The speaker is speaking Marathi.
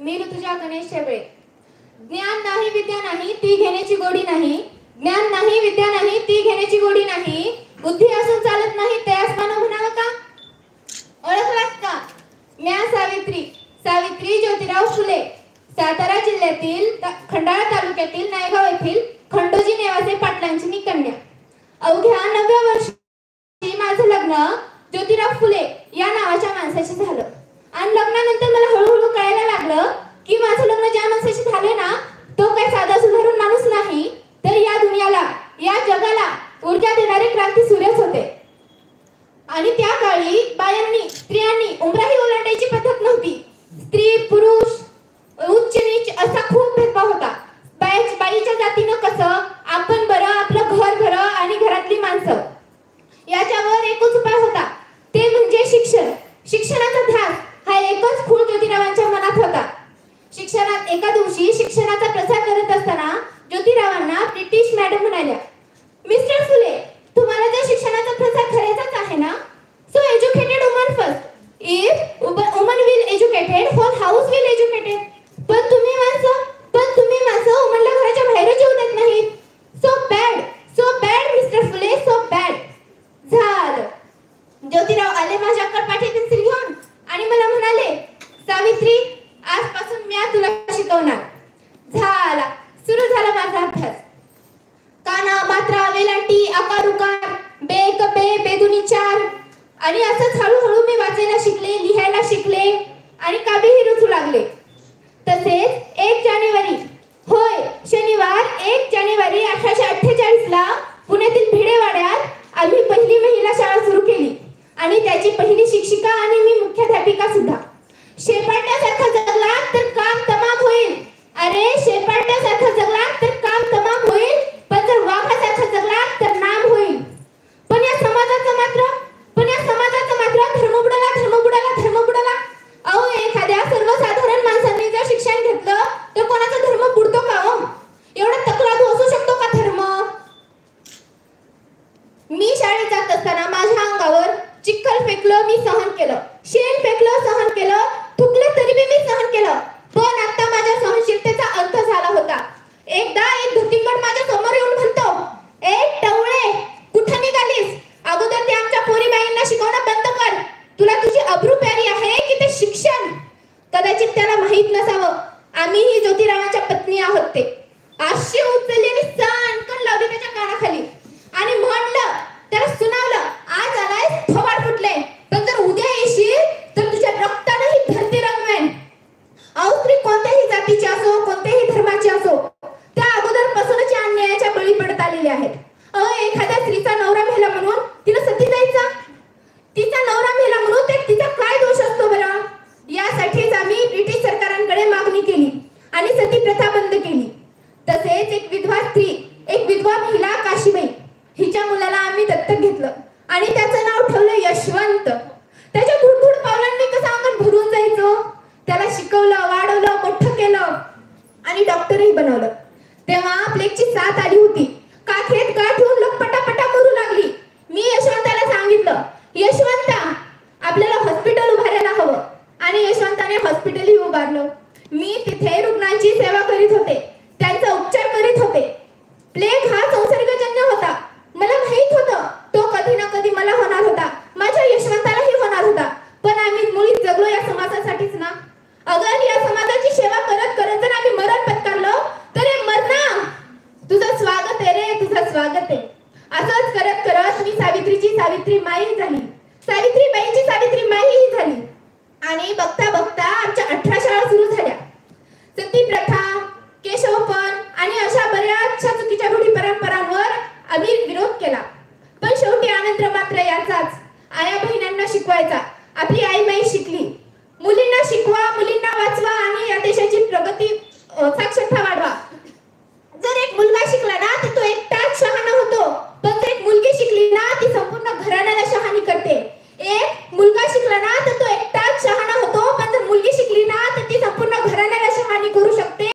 मी ऋतुजा गणेश शेबळे. ज्ञान नाही विद्या नाही ती घेण्याची गोडी नाही. ज्ञान नाही विद्या नाही ती घेण्याची गोडी नाही. बुद्धी असून चालत नाही त्यास मानव म्हणावं का? ओळखलात का? म्या सावित्री, सावित्री ज्योतिराव फुले, सातारा जिल्ह्यातील खंडाळा तालुक्यातील नायगाव येथील खंडोजी नेवासे पाटलांची मी कन्या. अवघ्या 9व्या वर्षी माझं लग्न ज्योतिराव फुले या नावाच्या माणसाशी झालं. आणि लग्नानंतर मला हळूहळू कळायला लागलं की माझं लग्न ज्या माणसाशी झालं ना तो काही साधा सुधारून माणूस नाही, तर या दुनियाला, या जगाला ऊर्जा देणारे क्रांती सूर्यच होते. आणि त्या काळी बायांनी, स्त्रियांनी उंबराही ओलांडायची पद्धत नव्हती. स्त्री पुरुष उच्च नीच असा खूप भेदभाव होता. बाईच्या जातीनं कसं आपण बरं, आपलं घर बरं आणि घरातली माणसं, याच्यावर एकच उपाय होता, ते म्हणजे शिक्षण. शिक्षणाचा ध्यास हा एकच खूळ ज्योतिरावांच्या मनात होता. शिक्षणात एका दिवशी शिक्षणाचा प्रसार करत असताना ज्योतिरावांना ब्रिटिश मॅडम म्हणाल्या, मिस्टर फुले, तुम्हाला जर शिक्षणाचा प्रसार करायचाच आहे ना, so educated woman first. If woman will educated, whole house will educated. पण तुम्ही माणसं वुमनला घराच्या बाहेर येऊ देत नाहीत. So bad Mister Phule, so bad. झालं. ज्योतिराव आले माझ्या कपाटी पेन्सिल घेऊन आणि मला म्हणाले, सावित्री, आजपासून मी तुला शिकवणार. झाला, सुरू झाला माझा अभ्यास. काना, मात्रा, वेलांटी, आकार, उकार, बे, कपे, बेदुनी चार आणि असंच हळूहळू मी वाचायला शिकले, लिहायला शिकले आणि काव्यही रुचू लागले. तसेच 1 जानेवारी, होय शनिवार 1 जानेवारी 1848 ला पुण्यातील भिडेवाड्यात आम्ही पहिली महिला शाळा सुरू केली आणि त्याची पहिली शिक्षिका आणि मी मुख्याध्यापिका सुद्धा. शेपाट्यासारखा जगला तर काम तमाम होईल. अरे शेपाट्यासारखा जगला तर काम तमाम होईल, पण जर वाघासारखा जगला तर नाम होईल. पण या समाजाचं मात्र धर्म बुडाला. अहो, एखाद्या सर्वसाधारण माणसाने जर शिक्षण घेतलं तर कोणाचा धर्म बुडतो का? हो, एवढा तक्रारू असू शकतो का धर्म? मी शाळेत जात असताना माझ्या अंगावर चिखल फेकलं, मी सहन केलं. शेण फेकलं, सहन केलं. थुकलं तरी मी सहन केलं. पण आता माझ्या सहनशीलतेचा अंत झाला होता. एकदा एक धुतीकड माझ्या समोर येऊन म्हणतो, ए टवळे, कुठं निघालीस? अगोदर ते आमच्या पोरीबाईंना शिकवणं बंद कर. तुला तुझी अब्रू प्यारी आहे की ते शिक्षण? कदाचित त्याला माहित नसावं, आम्हीही ज्योतिरावांच्या पत्नी आहोत. ते आशी उचलली आणि सणकन लावली त्याच्या कानाखाली आणि म्हणलं, त्याला सुनावलं, आज आलाय थोबाड फुटले, पण जर उद्या येशील तर तुझ्या रक्तानेही धरती रंगवेन. अहो, स्त्री कोणत्याही जातीची असो, कोणत्याही धर्माची असो, त्या अगोदरपासूनच या अन्यायाच्या बळी पडत आलेल्या आहेत. एखाद्या स्त्रीचा नवरा मेला म्हणून तिला सती जायचा? तिचा नवरा मेला म्हणून तिचा काय दोष असतो बरं? यासाठीच आम्ही ब्रिटिश सरकारांकडे मागणी केली आणि सती प्रथा बंद केली. तसेच एक विधवा महिला काशीबाई, हिच्या मुलाला आम्ही दत्तक घेतलं आणि त्याचं नाव ठेवलं यशवंत. त्याच्या धुडधुड पावलांनी कसं अंगण भरून जायचं. त्याला शिकवलं, वाढवलं, मोठं केलं आणि डॉक्टरही बनवलं. तेव्हा प्लेगची साथ आली होती. काखेत गाठ ठेवून लोक पटापटा मरू लागली. मी यशवंताला सांगितलं, यशवंता, आपल्याला हॉस्पिटल उभारायला हवं. आणि यशवंताने हॉस्पिटलही उभारलं. मी तिथे रुग्णांची सेवा करीत होते, त्यांचा उपचार करीत होते. प्लेग हा संसर्गजन्य होता. मला माहित होतं तो कधी ना कधी मला होणार होता, माझ्या यशवंतालाही होणार होता. पण आम्ही मुळीच जगलो या समाजासाठीच ना. अगर या समाजाची सेवा करत करत जर आम्ही मरण पत्करलो तर हे मरणा, तुझं स्वागत आहे रे, तुझं स्वागत आहे. असंच करत करत मी सावित्रीची सावित्री माई झाली, सावित्रीबाईंची सावित्री माईही झाली. आणि बघता बघता आमच्या 18 शाळा सुरू झाल्या. सती प्रथा, केशवपण आणि अशा बऱ्याचशा चुकीच्या रूढी परंपरांवर आम्ही विरोध केला. पण शेवटी आनंद मात्र याचाच, आया बहिणांना शिकवायचा. आपली आई माई शिकली. मुलींना शिकवा, मुलींना वाचवा आणि या देशाची प्रगती, साक्षरता